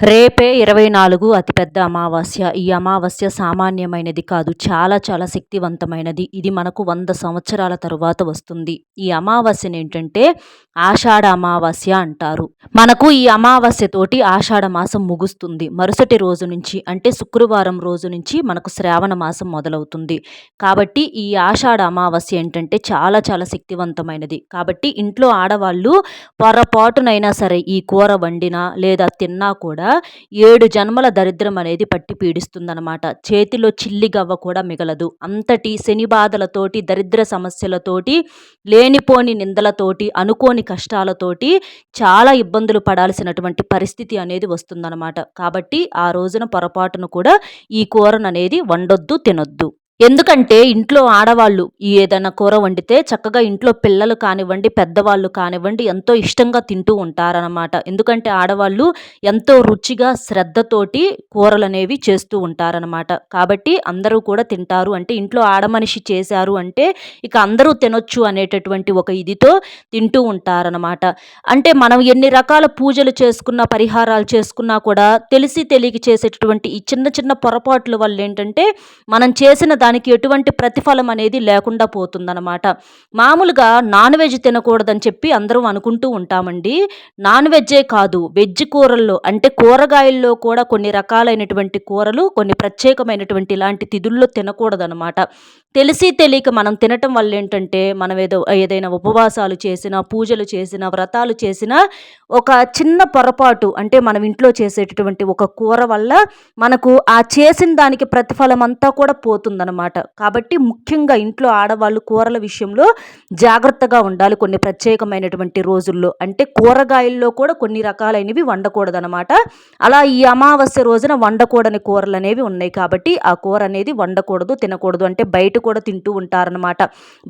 రేపే 24 అతిపెద్ద అమావాస్య. ఈ అమావాస్య సామాన్యమైనది కాదు. చాలా చాలా శక్తివంతమైనది. ఇది మనకు 100 సంవత్సరాల తరువాత వస్తుంది. ఈ అమావాస్యనేంటంటే ఆషాఢ అమావాస్య అంటారు. మనకు ఈ అమావాస్యతోటి ఆషాఢ మాసం ముగుస్తుంది. మరుసటి రోజు నుంచి అంటే శుక్రవారం రోజు నుంచి మనకు శ్రావణ మాసం మొదలవుతుంది. కాబట్టి ఈ ఆషాఢ అమావాస్య ఏంటంటే చాలా చాలా శక్తివంతమైనది. కాబట్టి ఇంట్లో ఆడవాళ్ళు పొరపాటునైనా సరే ఈ కూర వండినా లేదా తిన్నా కూడా 7 జన్మల దరిద్రం అనేది పట్టి పీడిస్తుందనమాట. చేతిలో చిల్లి గవ్వ కూడా మిగలదు. అంతటి శని బాధలతోటి, దరిద్ర సమస్యలతోటి, లేనిపోని నిందలతోటి, అనుకోని కష్టాలతోటి చాలా ఇబ్బందులు పడాల్సినటువంటి పరిస్థితి అనేది వస్తుందనమాట. కాబట్టి ఆ రోజున పొరపాటును కూడా ఈ కూరననేది వండొద్దు, తినొద్దు. ఎందుకంటే ఇంట్లో ఆడవాళ్ళు ఏదైనా కూర వండితే చక్కగా ఇంట్లో పిల్లలు కానివ్వండి, పెద్దవాళ్ళు కానివ్వండి ఎంతో ఇష్టంగా తింటూ ఉంటారనమాట. ఎందుకంటే ఆడవాళ్ళు ఎంతో రుచిగా శ్రద్ధతోటి కూరలనేవి చేస్తూ ఉంటారనమాట. కాబట్టి అందరూ కూడా తింటారు. అంటే ఇంట్లో ఆడమనిషి చేశారు అంటే ఇక అందరూ తినొచ్చు అనేటటువంటి ఒక ఇదితో తింటూ ఉంటారనమాట. అంటే మనం ఎన్ని రకాల పూజలు చేసుకున్నా, పరిహారాలు చేసుకున్నా కూడా తెలిసి తెలియక చేసేటటువంటి ఈ చిన్న చిన్న పొరపాట్ల వల్ల ఏంటంటే మనం చేసిన దానికి ఎటువంటి ప్రతిఫలం అనేది లేకుండా పోతుందన్నమాట. మామూలుగా నాన్ వెజ్ తినకూడదని చెప్పి అందరం అనుకుంటూ ఉంటామండి. నాన్ వెజ్జే కాదు, వెజ్ కూరల్లో అంటే కూరగాయల్లో కూడా కొన్ని రకాలైనటువంటి కూరలు కొన్ని ప్రత్యేకమైనటువంటి ఇలాంటి తిథుల్లో తినకూడదనమాట. తెలిసి తెలియక మనం తినటం వల్ల ఏంటంటే మనం ఏదైనా ఉపవాసాలు చేసినా, పూజలు చేసినా, వ్రతాలు చేసినా ఒక చిన్న పొరపాటు అంటే మనం ఇంట్లో చేసేటటువంటి ఒక కూర వల్ల మనకు ఆ చేసిన దానికి ప్రతిఫలం అంతా కూడా పోతుందనమాట. కాబట్టి ముఖ్యంగా ఇంట్లో ఆడవాళ్ళు కూరల విషయంలో జాగ్రత్తగా ఉండాలి. కొన్ని ప్రత్యేకమైనటువంటి రోజుల్లో అంటే కూరగాయల్లో కూడా కొన్ని రకాలైనవి వండకూడదనమాట. అలా ఈ అమావాస్య రోజున వండకూడని కూరలు అనేవి ఉన్నాయి. కాబట్టి ఆ కూర అనేది వండకూడదు, తినకూడదు. అంటే బయట కూడా తింటూ ఉంటారనమాట.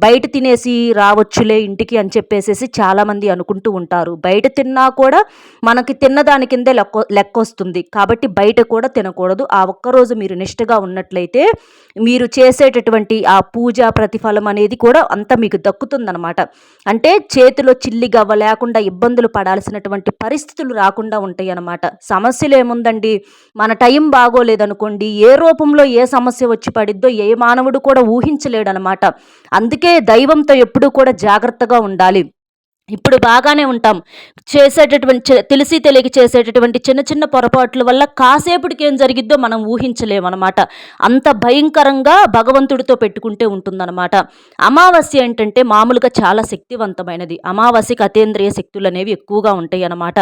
బయట తినేసి రావచ్చులే ఇంటికి అని చెప్పేసి చాలామంది అనుకుంటూ ఉంటారు. బయట తిన్నా కూడా మనకి తిన్నదాని కిందే లెక్కొస్తుంది. కాబట్టి బయట కూడా తినకూడదు. ఆ ఒక్కరోజు మీరు నిష్టగా ఉన్నట్లయితే మీరు చేసేటటువంటి ఆ పూజ ప్రతిఫలం అనేది కూడా అంతా మీకు దక్కుతుందనమాట. అంటే చేతిలో చిల్లి గవ్వ లేకుండా ఇబ్బందులు పడాల్సినటువంటి పరిస్థితులు రాకుండా ఉంటాయి అన్నమాట. సమస్యలు ఏముందండి, మన టైం బాగోలేదనుకోండి, ఏ రూపంలో ఏ సమస్య వచ్చి పడిద్దో ఏ మానవుడు కూడా ఊహించలేడనమాట. అందుకే దైవంతో ఎప్పుడూ కూడా జాగ్రత్తగా ఉండాలి. ఇప్పుడు బాగానే ఉంటాం. తెలిసి తెలియక చేసేటటువంటి చిన్న చిన్న పొరపాట్ల వల్ల కాసేపటికి ఏం జరిగిద్దో మనం ఊహించలేమన్నమాట. అంత భయంకరంగా భగవంతుడితో పెట్టుకుంటే ఉంటుందన్నమాట. అమావాస్య ఏంటంటే మామూలుగా చాలా శక్తివంతమైనది. అమావాస్యకి అతీంద్రియ శక్తులు అనేవి ఎక్కువగా ఉంటాయి అన్నమాట.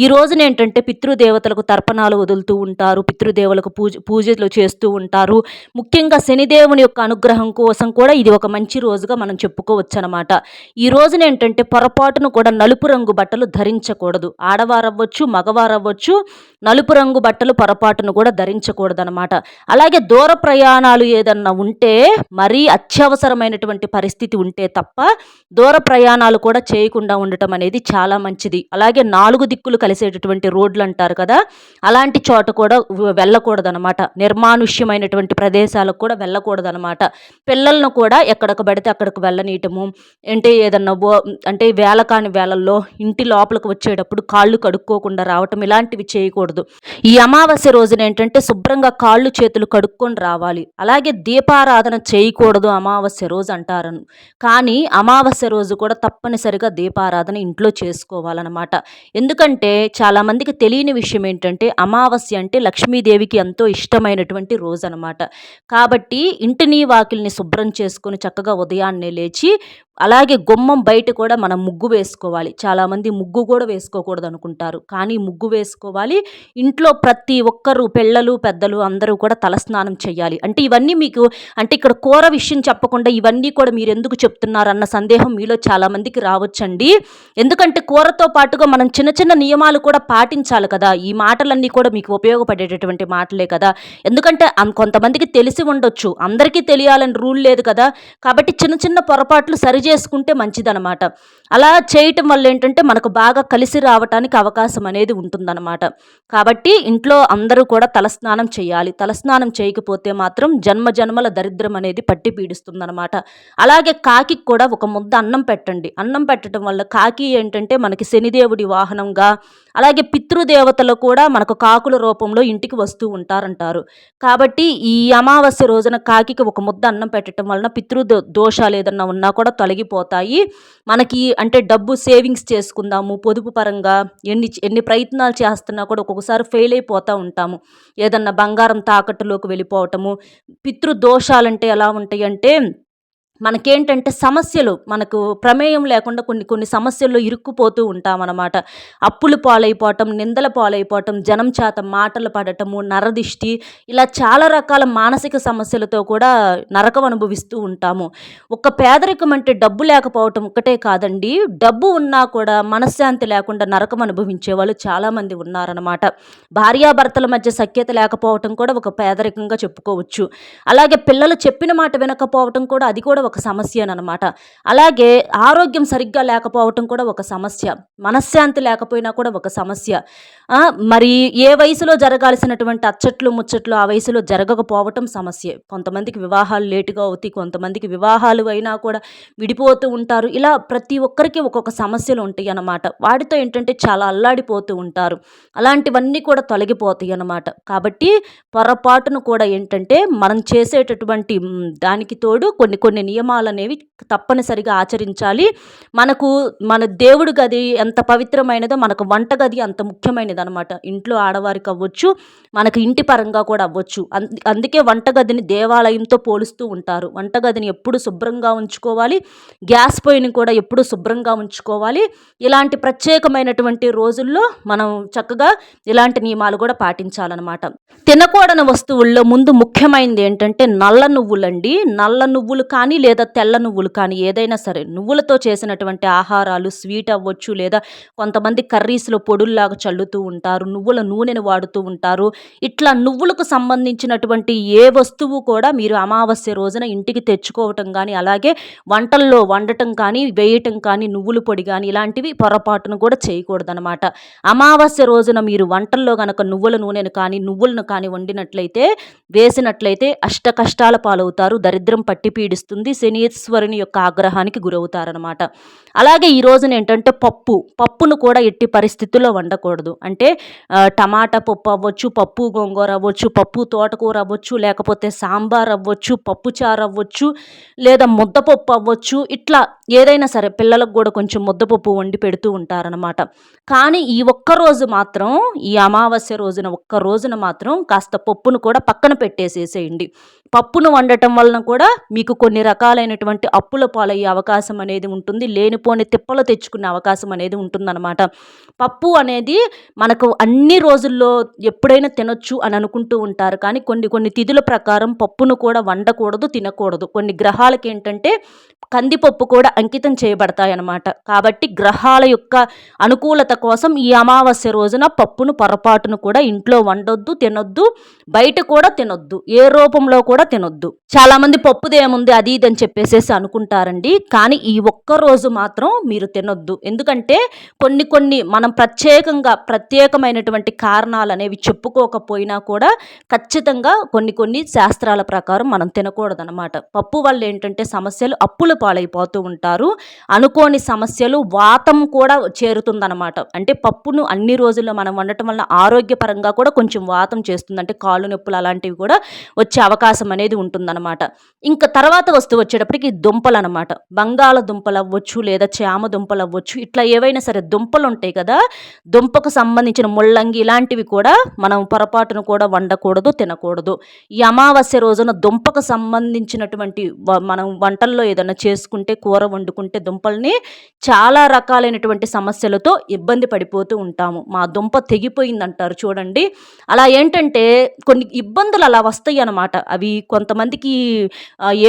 ఈ రోజున ఏంటంటే పితృదేవతలకు తర్పణాలు వదులుతూ ఉంటారు. పితృదేవులకు పూజలు చేస్తూ ఉంటారు. ముఖ్యంగా శనిదేవుని యొక్క అనుగ్రహం కోసం కూడా ఇది ఒక మంచి రోజుగా మనం చెప్పుకోవచ్చు అన్నమాట. ఈ రోజున ఏంటంటే పొరపాటును కూడా నలుపు రంగు బట్టలు ధరించకూడదు. ఆడవారవ్వచ్చు, మగవారవ్వచ్చు, నలుపు రంగు బట్టలు పొరపాటును కూడా ధరించకూడదు అనమాట. అలాగే దూర ప్రయాణాలు ఏదన్నా ఉంటే, మరీ అత్యవసరమైనటువంటి పరిస్థితి ఉంటే తప్ప దూర ప్రయాణాలు కూడా చేయకుండా ఉండటం అనేది చాలా మంచిది. అలాగే 4 దిక్కులు కలిసేటటువంటి రోడ్లు అంటారు కదా, అలాంటి చోట కూడా వెళ్ళకూడదనమాట. నిర్మానుష్యమైనటువంటి ప్రదేశాలకు కూడా వెళ్ళకూడదనమాట. పిల్లలను కూడా ఎక్కడికి పడితే అక్కడికి వెళ్ళనీయటము, అంటే ఏదన్నా అంటే కాని వేళల్లో ఇంటి లోపలికి వచ్చేటప్పుడు కాళ్ళు కడుక్కోకుండా రావటం ఇలాంటివి చేయకూడదు. ఈ అమావాస్య రోజున ఏంటంటే శుభ్రంగా కాళ్ళు చేతులు కడుక్కొని రావాలి. అలాగే దీపారాధన చేయకూడదు అమావాస్య రోజు అంటారు. కానీ అమావాస్య రోజు కూడా తప్పనిసరిగా దీపారాధన ఇంట్లో చేసుకోవాలన్నమాట. ఎందుకంటే చాలామందికి తెలియని విషయం ఏంటంటే అమావాస్య అంటే లక్ష్మీదేవికి ఎంతో ఇష్టమైనటువంటి రోజు అనమాట. కాబట్టి ఇంటిని వాకిల్ని శుభ్రం చేసుకొని చక్కగా ఉదయాన్నే లేచి అలాగే గుమ్మం బయట కూడా మనం ముగ్గు వేసుకోవాలి. చాలామంది ముగ్గు కూడా వేసుకోకూడదు అనుకుంటారు. కానీ ముగ్గు వేసుకోవాలి. ఇంట్లో ప్రతి ఒక్కరు పిల్లలు, పెద్దలు అందరూ కూడా తలస్నానం చేయాలి. అంటే ఇవన్నీ మీకు అంటే ఇక్కడ కూర విషయం చెప్పకుండా ఇవన్నీ కూడా మీరు ఎందుకు చెప్తున్నారన్న సందేహం మీలో చాలామందికి రావచ్చండి. ఎందుకంటే కూరతో పాటుగా మనం చిన్న చిన్న నియమాలు కూడా పాటించాలి కదా. ఈ మాటలన్నీ కూడా మీకు ఉపయోగపడేటటువంటి మాటలే కదా. ఎందుకంటే కొంతమందికి తెలిసి ఉండొచ్చు, అందరికీ తెలియాలని రూల్ లేదు కదా. కాబట్టి చిన్న చిన్న పొరపాట్లు సరి చేసుకుంటే మంచిదనమాట. అలా చేయటం వల్ల ఏంటంటే మనకు బాగా కలిసి రావటానికి అవకాశం అనేది ఉంటుందన్నమాట. కాబట్టి ఇంట్లో అందరూ కూడా తలస్నానం చేయాలి. తలస్నానం చేయకపోతే మాత్రం జన్మ జన్మల దరిద్రం అనేది పట్టి పీడిస్తుందన్నమాట. అలాగే కాకికి కూడా ఒక ముద్ద అన్నం పెట్టండి. అన్నం పెట్టడం వల్ల కాకి ఏంటంటే మనకి శనిదేవుడి వాహనంగా, అలాగే పితృదేవతలు కూడా మనకు కాకుల రూపంలో ఇంటికి వస్తూ ఉంటారంటారు. కాబట్టి ఈ అమావాస్య రోజున కాకికి ఒక ముద్ద అన్నం పెట్టడం వలన దోషాలు ఏదన్నా ఉన్నా కూడా తొలగిపోతాయి. మనకి అంటే డబ్బు సేవింగ్స్ చేసుకుందాము పొదుపు పరంగా ఎన్ని ప్రయత్నాలు చేస్తున్నా కూడా ఒక్కొక్కసారి ఫెయిల్ అయిపోతూ ఉంటాము. ఏదన్నా బంగారం తాకట్టులోకి వెళ్ళిపోవటము. దోషాలంటే ఎలా ఉంటాయంటే మనకేంటంటే సమస్యలు మనకు ప్రమేయం లేకుండా కొన్ని కొన్ని సమస్యల్లో ఇరుక్కుపోతూ ఉంటామన్నమాట. అప్పులు పాలైపోవటం, నిందల పాలైపోవటం, జనం చేత మాటలు పడటము, నరదిష్టి, ఇలా చాలా రకాల మానసిక సమస్యలతో కూడా నరకం అనుభవిస్తూ ఉంటాము. ఒక పేదరికం అంటే డబ్బు లేకపోవటం ఒక్కటే కాదండి. డబ్బు ఉన్నా కూడా మనశ్శాంతి లేకుండా నరకం అనుభవించే వాళ్ళు చాలామంది ఉన్నారన్నమాట. భార్యాభర్తల మధ్య సఖ్యత లేకపోవటం కూడా ఒక పేదరికంగా చెప్పుకోవచ్చు. అలాగే పిల్లలు చెప్పిన మాట వినకపోవటం కూడా అది కూడా ఒక సమస్యనమాట. అలాగే ఆరోగ్యం సరిగ్గా లేకపోవటం కూడా ఒక సమస్య. మనశ్శాంతి లేకపోయినా కూడా ఒక సమస్య. మరి ఏ వయసులో జరగాల్సినటువంటి అచ్చట్లు, ముచ్చట్లు ఆ వయసులో జరగకపోవటం సమస్యే. కొంతమందికి వివాహాలు లేటుగా అవుతాయి. కొంతమందికి వివాహాలు అయినా కూడా విడిపోతూ ఉంటారు. ఇలా ప్రతి ఒక్కరికి ఒక్కొక్క సమస్యలు ఉంటాయి అన్నమాట. వాటితో ఏంటంటే చాలా అల్లాడిపోతూ ఉంటారు. అలాంటివన్నీ కూడా తొలగిపోతాయి అన్నమాట. కాబట్టి పొరపాటును కూడా ఏంటంటే మనం చేసేటటువంటి దానికి తోడు కొన్ని కొన్ని నియమాలనేవి తప్పనిసరిగా ఆచరించాలి. మన దేవుడి గది ఎంత పవిత్రమైనదో మనకు వంటగది అంత ముఖ్యమైనదనమాట. ఇంట్లో ఆడవారికి అవ్వచ్చు, మనకు ఇంటి పరంగా కూడా అవ్వచ్చు. అందుకే వంటగదిని దేవాలయంతో పోలుస్తూ ఉంటారు. వంటగదిని ఎప్పుడు శుభ్రంగా ఉంచుకోవాలి. గ్యాస్ పొయ్యిని కూడా ఎప్పుడు శుభ్రంగా ఉంచుకోవాలి. ఇలాంటి ప్రత్యేకమైనటువంటి రోజుల్లో మనం చక్కగా ఇలాంటి నియమాలు కూడా పాటించాలన్నమాట. తినకూడని వస్తువుల్లో ముందు ముఖ్యమైనది ఏంటంటే నల్ల నువ్వులండి. నల్ల నువ్వులు కానీ లేదా తెల్ల నువ్వులు కానీ ఏదైనా సరే నువ్వులతో చేసినటువంటి ఆహారాలు స్వీట్ అవ్వచ్చు, లేదా కొంతమంది కర్రీస్లో పొడుల్లాగా చల్లుతూ ఉంటారు, నువ్వుల నూనెను వాడుతూ ఉంటారు. ఇట్లా నువ్వులకు సంబంధించినటువంటి ఏ వస్తువు కూడా మీరు అమావాస్య రోజున ఇంటికి తెచ్చుకోవటం కానీ, అలాగే వంటల్లో వండటం కానీ, వేయటం కానీ, నువ్వుల పొడి కానీ ఇలాంటివి పొరపాటును కూడా చేయకూడదనమాట. అమావాస్య రోజున మీరు వంటల్లో కనుక నువ్వుల నూనెను కానీ నువ్వులను కానీ వేసినట్లయితే అష్ట కష్టాల పాలవుతారు. దరిద్రం పట్టి పీడిస్తుంది. శనీశ్వరుని యొక్క ఆగ్రహానికి గురవుతారనమాట. అలాగే ఈ రోజున ఏంటంటే పప్పును కూడా ఎట్టి పరిస్థితుల్లో వండకూడదు. అంటే టమాటా పప్పు అవ్వచ్చు, పప్పు గోంగూర అవ్వచ్చు, పప్పు తోటకూర అవ్వచ్చు, లేకపోతే సాంబార్ అవ్వచ్చు, పప్పుచారు అవ్వచ్చు, లేదా ముద్దపప్పు అవ్వచ్చు. ఇట్లా ఏదైనా సరే పిల్లలకు కూడా కొంచెం ముద్దపప్పు వండి పెడుతూ ఉంటారనమాట. కానీ ఈ ఒక్కరోజు మాత్రం, ఈ అమావాస్య రోజున ఒక్క రోజున మాత్రం కాస్త పప్పును కూడా పక్కన పెట్టేసేసేయండి. పప్పును వండటం వలన కూడా మీకు కొన్ని రకాలైనటువంటి అప్పుల పాలయ్యే అవకాశం అనేది ఉంటుంది. లేనిపోని తిప్పలు తెచ్చుకునే అవకాశం అనేది ఉంటుందన్నమాట. పప్పు అనేది మనకు అన్ని రోజుల్లో ఎప్పుడైనా తినొచ్చు అని అనుకుంటూ ఉంటారు. కానీ కొన్ని కొన్ని తిథుల ప్రకారం పప్పును కూడా వండకూడదు, తినకూడదు. కొన్ని గ్రహాలకి ఏంటంటే కందిపప్పు కూడా అంకితం చేయబడతాయన్నమాట. కాబట్టి గ్రహాల యొక్క అనుకూలత కోసం ఈ అమావాస్య రోజున పప్పును పొరపాటును కూడా ఇంట్లో వండొద్దు, తినొద్దు, బయట కూడా తినొద్దు, ఏ రూపంలో కూడా తినొద్దు. చాలామంది పప్పుదేముంది అది ఇది అని చెప్పేసేసి అనుకుంటారండి. కానీ ఈ ఒక్క రోజు మాత్రం మీరు తినొద్దు. ఎందుకంటే కొన్ని మనం ప్రత్యేకమైనటువంటి కారణాలు అనేవి చెప్పుకోకపోయినా కూడా ఖచ్చితంగా కొన్ని శాస్త్రాల ప్రకారం మనం తినకూడదన్నమాట. పప్పు వల్ల ఏంటంటే సమస్యలు అప్పుల పాలైపోతూ ఉంటారు. అనుకోని సమస్యలు, వాతం కూడా చేరుతుందన్నమాట. అంటే పప్పును అన్ని రోజుల్లో మనం వండటం వల్ల ఆరోగ్యపరంగా కూడా కొంచెం వాతం చేస్తుంది. అంటే కాళ్ళు నొప్పులు అలాంటివి కూడా వచ్చే అవకాశం అనేది ఉంటుందన్నమాట. ఇంకా తర్వాత వచ్చేటప్పటికి దుంపలు అనమాట. బంగాళదుంపలు అవ్వచ్చు, లేదా చామ దుంపలు అవ్వచ్చు. ఇట్లా ఏవైనా సరే దుంపలు ఉంటాయి కదా, దుంపకు సంబంధించిన ముల్లంగి ఇలాంటివి కూడా మనం పొరపాటును కూడా వండకూడదు, తినకూడదు. ఈ అమావాస్య రోజున దుంపకు సంబంధించినటువంటి మనం వంటల్లో ఏదైనా చేసుకుంటే, కూర వండుకుంటే దుంపల్ని చాలా రకాలైనటువంటి సమస్యలతో ఇబ్బంది పడిపోతూ ఉంటాము. మా దుంప తెగిపోయిందంటారు చూడండి. అలా ఏంటంటే కొన్ని ఇబ్బందులు అలా వస్తాయి అన్నమాట. అవి కొంతమందికి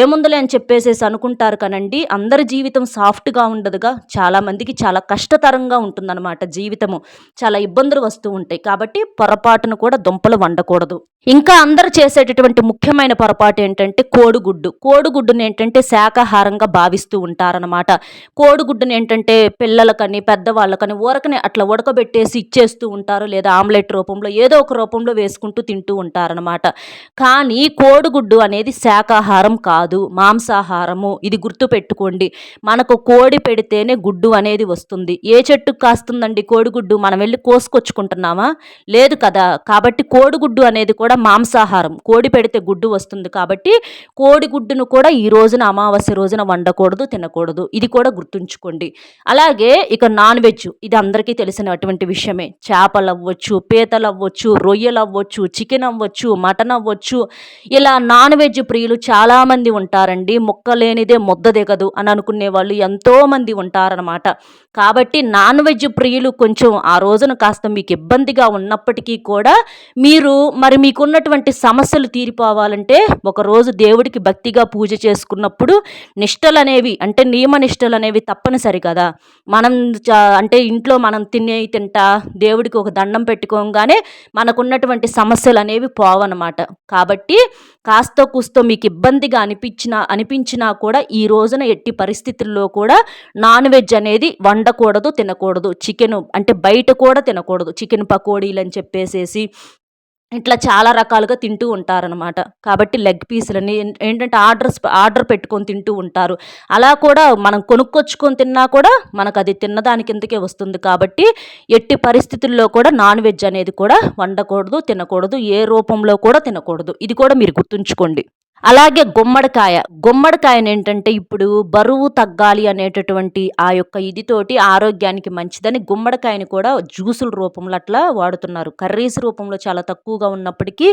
ఏముందిలే అని చెప్పేసేసి అనుకుంటారు కానండి, అందరి జీవితం సాఫ్ట్‌గా ఉండదుగా. చాలామందికి చాలా కష్టతరంగా ఉంటుందనమాట జీవితము. చాలా ఇబ్బందులు వస్తూ ఉంటాయి. కాబట్టి పొరపాటున కూడా దుంపలు వండకూడదు. ఇంకా అందరూ చేసేటటువంటి ముఖ్యమైన పొరపాటేంటంటే కోడిగుడ్డు. కోడిగుడ్డునేంటంటే శాకాహారంగా భావిస్తూ ఉంటారనమాట. కోడిగుడ్డునేంటంటే పిల్లలకని, పెద్దవాళ్ళకని ఊరకనే అట్లా ఉడకబెట్టేసి ఇచ్చేస్తూ ఉంటారు. లేదా ఆమ్లెట్ రూపంలో ఏదో ఒక రూపంలో వేసుకుంటూ తింటూ ఉంటారనమాట. కానీ కోడిగుడ్డు అనేది శాకాహారం కాదు, మాంసాహారము. ఇది గుర్తుపెట్టుకోండి. మనకు కోడి పెడితేనే గుడ్డు అనేది వస్తుంది. ఏ చెట్టుకు కాస్తుందండి కోడిగుడ్డు? మనం వెళ్లి కోసుకొచ్చుకుంటున్నామా? లేదు కదా! కాబట్టి కోడిగుడ్డు అనేది కూడా మాంసాహారం. కోడి పెడితే గుడ్డు వస్తుంది కాబట్టి కోడిగుడ్డును కూడా ఈ రోజున అమావాస్య రోజున వండకూడదు, తినకూడదు. ఇది కూడా గుర్తుంచుకోండి. అలాగే ఇక నాన్ వెజ్, ఇది అందరికీ తెలిసినటువంటి విషయమే. చేపలవ్వచ్చు, పీతలవ్వచ్చు, రొయ్యలవ్వచ్చు, చికెన్ అవ్వచ్చు, మటన్ అవ్వచ్చు. ఇలా నాన్ వెజ్ ప్రియులు చాలామంది ఉంటారండి. ముక్క లేనిదే ముద్ద దిగదు అని అనుకునే వాళ్ళు ఎంతోమంది ఉంటారనమాట. కాబట్టి నాన్ వెజ్ ప్రియులు కొంచెం ఆ రోజున కాస్త మీకు ఇబ్బందిగా ఉన్నప్పటికీ కూడా మీరు మరి మీకున్నటువంటి సమస్యలు తీరిపోవాలంటే ఒకరోజు దేవుడికి భక్తిగా పూజ చేసుకున్నప్పుడు నిష్టలనేవి అంటే నియమ నిష్టలనేవి తప్పనిసరి కదా. మనం అంటే ఇంట్లో మనం తింటా దేవుడికి ఒక దండం పెట్టుకోగానే మనకున్నటువంటి సమస్యలు అనేవి పోవన్నమాట. కాబట్టి కాస్తో కూస్తో మీకు ఇబ్బందిగా అనిపించినా కూడా ఈ రోజున ఎట్టి పరిస్థితుల్లో కూడా నాన్ వెజ్ అనేది వండకూడదు, తినకూడదు. చికెను అంటే బయట కూడా తినకూడదు. చికెన్ పకోడీలు అని చెప్పేసేసి ఇట్లా చాలా రకాలుగా తింటూ ఉంటారనమాట. కాబట్టి లెగ్ పీసులని ఏంటంటే ఆర్డర్ పెట్టుకొని తింటూ ఉంటారు. అలా కూడా మనం కొనుక్కొచ్చుకొని తిన్నా కూడా మనకు అది తిన్నదాని కిందకే వస్తుంది. కాబట్టి ఎట్టి పరిస్థితుల్లో కూడా నాన్ వెజ్ అనేది కూడా వండకూడదు, తినకూడదు. ఏ రూపంలో కూడా తినకూడదు. ఇది కూడా మీరు గుర్తుంచుకోండి. అలాగే గుమ్మడికాయనేంటంటే ఇప్పుడు బరువు తగ్గాలి అనేటటువంటి ఆ యొక్క ఇదితోటి ఆరోగ్యానికి మంచిదని గుమ్మడికాయని కూడా జ్యూసుల రూపంలో అట్లా వాడుతున్నారు. కర్రీస్ రూపంలో చాలా తక్కువగా ఉన్నప్పటికీ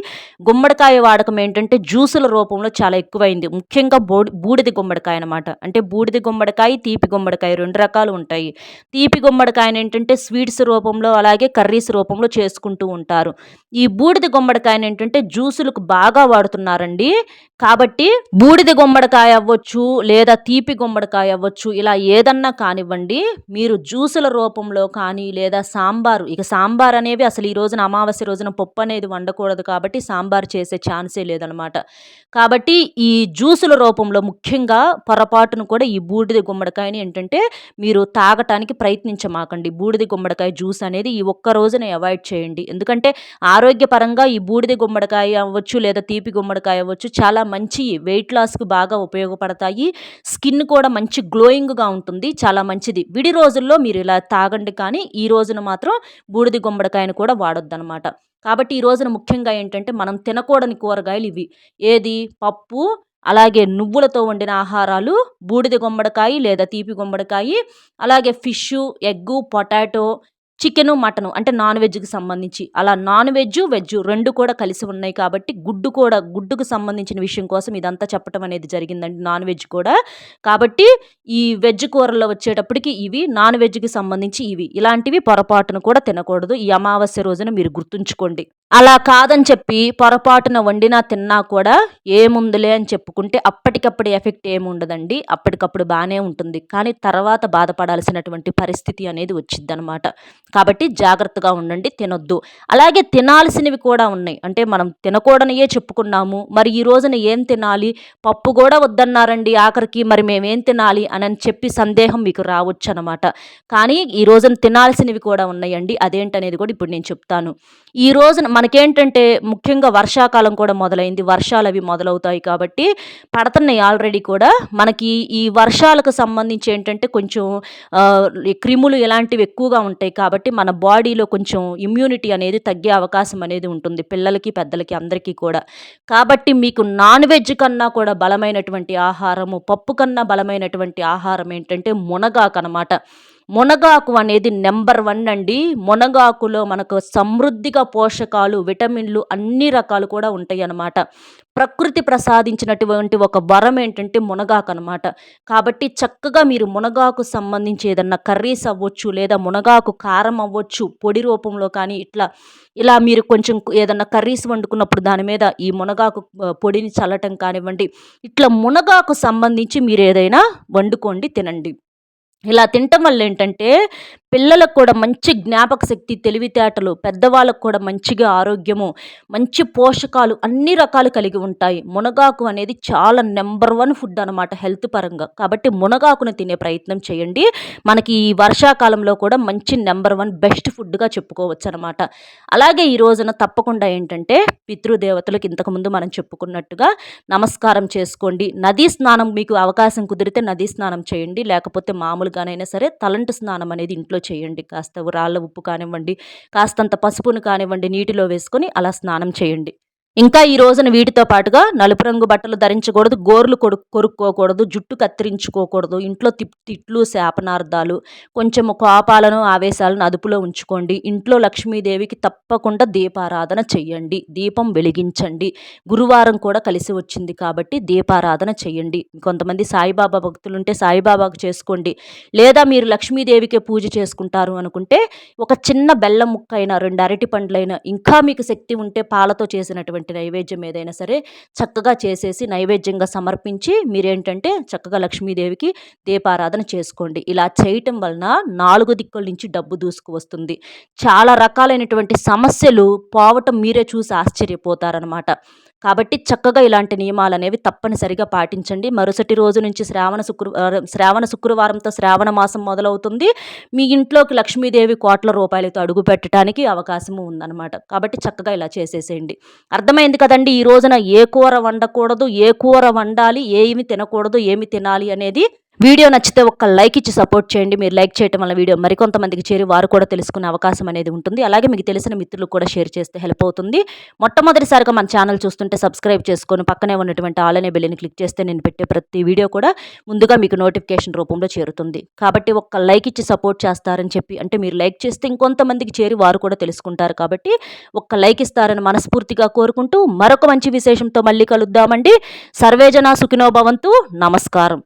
గుమ్మడికాయ వాడకం ఏంటంటే జ్యూసుల రూపంలో చాలా ఎక్కువైంది. ముఖ్యంగా బూడిద గుమ్మడికాయ అనమాట. అంటే బూడిద గుమ్మడికాయ, తీపి గుమ్మడికాయ 2 రకాలు ఉంటాయి. తీపి గుమ్మడికాయనేంటంటే స్వీట్స్ రూపంలో అలాగే కర్రీస్ రూపంలో చేసుకుంటూ ఉంటారు. ఈ బూడిద గుమ్మడికాయనేంటంటే జ్యూసులకు బాగా వాడుతున్నారండి. కాబట్టి బూడిద గుమ్మడికాయ అవ్వచ్చు లేదా తీపి గుమ్మడికాయ అవ్వచ్చు, ఇలా ఏదన్నా కానివ్వండి, మీరు జ్యూసుల రూపంలో కానీ లేదా సాంబార్ అనేవి అసలు ఈ రోజున అమావాస్య రోజున పప్పు అనేది వండకూడదు కాబట్టి సాంబార్ చేసే ఛాన్సే లేదనమాట. కాబట్టి ఈ జ్యూసుల రూపంలో ముఖ్యంగా పొరపాటును కూడా ఈ బూడిద గుమ్మడికాయని ఏంటంటే మీరు తాగటానికి ప్రయత్నించమాకండి. బూడిద గుమ్మడికాయ జ్యూస్ అనేది ఈ ఒక్క రోజున అవాయిడ్ చేయండి. ఎందుకంటే ఆరోగ్యపరంగా ఈ బూడిద గుమ్మడికాయ అవ్వచ్చు లేదా తీపి గుమ్మడికాయ అవ్వచ్చు చాలా మంచి వెయిట్ లాస్‌కి బాగా ఉపయోగపడతాయి. స్కిన్ కూడా మంచి గ్లోయింగ్‌గా ఉంటుంది. చాలా మంచిది. విడి రోజుల్లో మీరు ఇలా తాగండి కానీ ఈ రోజున మాత్రం బూడిద గుమ్మడికాయను కూడా వాడొద్దనమాట. కాబట్టి ఈ రోజున ముఖ్యంగా ఏంటంటే మనం తినకూడని కూరగాయలు ఇవి. ఏది? పప్పు, అలాగే నువ్వులతో వండిన ఆహారాలు, బూడిద గుమ్మడికాయ లేదా తీపి గుమ్మడికాయ, అలాగే fish, egg, potato, chicken, mutton అంటే నాన్ వెజ్‌కి సంబంధించి. అలా నాన్ వెజ్జు, వెజ్జు 2 కూడా కలిసి ఉన్నాయి కాబట్టి గుడ్డుకు సంబంధించిన విషయం కోసం ఇదంతా చెప్పటం అనేది జరిగిందండి నాన్ వెజ్ కూడా. కాబట్టి ఈ వెజ్ కూరల్లో వచ్చేటప్పటికి ఇవి, నాన్ వెజ్‌కి సంబంధించి ఇవి. ఇలాంటివి పొరపాటున కూడా తినకూడదు. ఈ అమావాస్య రోజున మీరు గుర్తుంచుకోండి. అలా కాదని చెప్పి పొరపాటున వండినా తిన్నా కూడా ఏముందిలే అని చెప్పుకుంటే అప్పటికప్పుడు ఎఫెక్ట్ ఏముండదండి. అప్పటికప్పుడు బానే ఉంటుంది. కానీ తర్వాత బాధపడాల్సినటువంటి పరిస్థితి అనేది వచ్చిద్దనమాట. కాబట్టి జాగ్రత్తగా ఉండండి. తినొద్దు. అలాగే తినాల్సినవి కూడా ఉన్నాయి. అంటే మనం తినకూడనియే చెప్పుకున్నాము. మరి ఈ రోజున ఏం తినాలి? పప్పు కూడా వద్దన్నారండి ఆఖరికి. మరి మేమేం తినాలి అని చెప్పి సందేహం మీకు రావచ్చనమాట. కానీ ఈ రోజున తినాల్సినవి కూడా ఉన్నాయండి. అదేంటనేది కూడా ఇప్పుడు నేను చెప్తాను. ఈ రోజున మనకేంటంటే ముఖ్యంగా వర్షాకాలం కూడా మొదలైంది. వర్షాలవి మొదలవుతాయి కాబట్టి పడుతున్నాయి ఆల్రెడీ కూడా. మనకి ఈ వర్షాలకు సంబంధించి ఏంటంటే కొంచెం ఈ క్రిములు ఇలాంటివి ఎక్కువగా ఉంటాయి కాబట్టి మన బాడీలో కొంచెం ఇమ్యూనిటీ అనేది తగ్గే అవకాశం అనేది ఉంటుంది. పిల్లలకి, పెద్దలకి అందరికీ కూడా. కాబట్టి మీకు నాన్ వెజ్ కన్నా కూడా బలమైనటువంటి ఆహారము, పప్పు కన్నా బలమైనటువంటి ఆహారం ఏంటంటే మునగాకనమాట. మునగాకు అనేది నెంబర్ 1 అండి. మునగాకులో మనకు సమృద్ధిగా పోషకాలు, విటమిన్‌లు అన్ని రకాలు కూడా ఉంటాయన్నమాట. ప్రకృతి ప్రసాదించినటువంటి ఒక వరం ఏంటంటే మునగాకనమాట. కాబట్టి చక్కగా మీరు మునగాకు సంబంధించి ఏదన్నా కర్రీస్ అవ్వచ్చు, లేదా మునగాకు కారం అవ్వచ్చు, పొడి రూపంలో కానీ ఇలా మీరు కొంచెం ఏదన్నా కర్రీస్ వండుకున్నప్పుడు దాని మీద ఈ మునగాకు పొడిని చల్లటం కానివ్వండి, ఇట్లా మునగాకు సంబంధించి మీరేదైనా వండుకోండి, తినండి. ఇలా తినటం వల్ల ఏంటంటే పిల్లలకు కూడా మంచి జ్ఞాపక శక్తి, తెలివితేటలు, పెద్దవాళ్ళకు కూడా మంచిగా ఆరోగ్యము, మంచి పోషకాలు అన్ని రకాలు కలిగి ఉంటాయి. మునగాకు అనేది చాలా నెంబర్ 1 ఫుడ్ అనమాట హెల్త్ పరంగా. కాబట్టి మునగాకును తినే ప్రయత్నం చేయండి. మనకి ఈ వర్షాకాలంలో కూడా మంచి నెంబర్ 1 బెస్ట్ ఫుడ్‌గా చెప్పుకోవచ్చు అనమాట. అలాగే ఈ రోజున తప్పకుండా ఏంటంటే పితృదేవతలకు ఇంతకుముందు మనం చెప్పుకున్నట్టుగా నమస్కారం చేసుకోండి. నదీ స్నానం మీకు అవకాశం కుదిరితే నదీ స్నానం చేయండి. లేకపోతే మామూలుగానైనా సరే తలంటు స్నానం అనేది ఇంట్లో చేయండి. కాస్త రాళ్ళ ఉప్పు కానివ్వండి, కాస్తంత పసుపును కానివ్వండి నీటిలో వేసుకొని అలా స్నానం చేయండి. ఇంకా ఈ రోజున వీటితో పాటుగా నలుపు రంగు బట్టలు ధరించకూడదు, గోర్లు కొరుక్కోకూడదు, జుట్టు కత్తిరించుకోకూడదు, ఇంట్లో తిట్లు, శాపనార్థాలు, కొంచెము కోపాలను, ఆవేశాలను అదుపులో ఉంచుకోండి. ఇంట్లో లక్ష్మీదేవికి తప్పకుండా దీపారాధన చెయ్యండి, దీపం వెలిగించండి. గురువారం కూడా కలిసి వచ్చింది కాబట్టి దీపారాధన చెయ్యండి. కొంతమంది సాయిబాబా భక్తులుంటే సాయిబాబాకు చేసుకోండి. లేదా మీరు లక్ష్మీదేవికే పూజ చేసుకుంటారు అనుకుంటే ఒక చిన్న బెల్లం ముక్కైనా, 2 అరటి పండ్లైనా, ఇంకా మీకు శక్తి ఉంటే పాలతో చేసినటువంటి నైవేద్యం ఏదైనా సరే చక్కగా చేసేసి నైవేద్యంగా సమర్పించి మీరేంటంటే చక్కగా లక్ష్మీదేవికి దీపారాధన చేసుకోండి. ఇలా చేయటం వలన 4 దిక్కుల నుంచి డబ్బు దూసుకు వస్తుంది. చాలా రకాలైనటువంటి సమస్యలు పోవటం మీరే చూసి ఆశ్చర్యపోతారనమాట. కాబట్టి చక్కగా ఇలాంటి నియమాలనేవి తప్పనిసరిగా పాటించండి. మరుసటి రోజు నుంచి శ్రావణ శుక్రవారంతో శ్రావణ మాసం మొదలవుతుంది. మీ ఇంట్లోకి లక్ష్మీదేవి కోట్ల రూపాయలతో అడుగు పెట్టడానికి అవకాశము ఉందన్నమాట. కాబట్టి చక్కగా ఇలా చేసేసేయండి. అర్థమైంది కదండి ఈ రోజున ఏ కూర వండకూడదు, ఏ కూర వండాలి, ఏమి తినకూడదు, ఏమి తినాలి అనేది. వీడియో నచ్చితే ఒక్క లైక్ ఇచ్చి సపోర్ట్ చేయండి. మీరు లైక్ చేయడం వల్ల వీడియో మరికొంతమందికి చేరి వారు కూడా తెలుసుకునే అవకాశం అనేది ఉంటుంది. అలాగే మీకు తెలిసిన మిత్రులకు కూడా షేర్ చేస్తే హెల్ప్ అవుతుంది. మొట్టమొదటిసారిగా మన ఛానల్ చూస్తుంటే సబ్స్క్రైబ్ చేసుకొని పక్కనే ఉన్నటువంటి ఆల్ అనే బెల్ని క్లిక్ చేస్తే నేను పెట్టే ప్రతి వీడియో కూడా ముందుగా మీకు నోటిఫికేషన్ రూపంలో చేరుతుంది. కాబట్టి ఒక్క లైక్ ఇచ్చి సపోర్ట్ చేస్తారని చెప్పి, అంటే మీరు లైక్ చేస్తే ఇంకొంతమందికి చేరి వారు కూడా తెలుసుకుంటారు. కాబట్టి ఒక్క లైక్ ఇస్తారని మనస్ఫూర్తిగా కోరుకుంటూ మరొక మంచి విశేషంతో మళ్ళీ కలుద్దామండి. సర్వేజన సుఖినో భవంతు. నమస్కారం.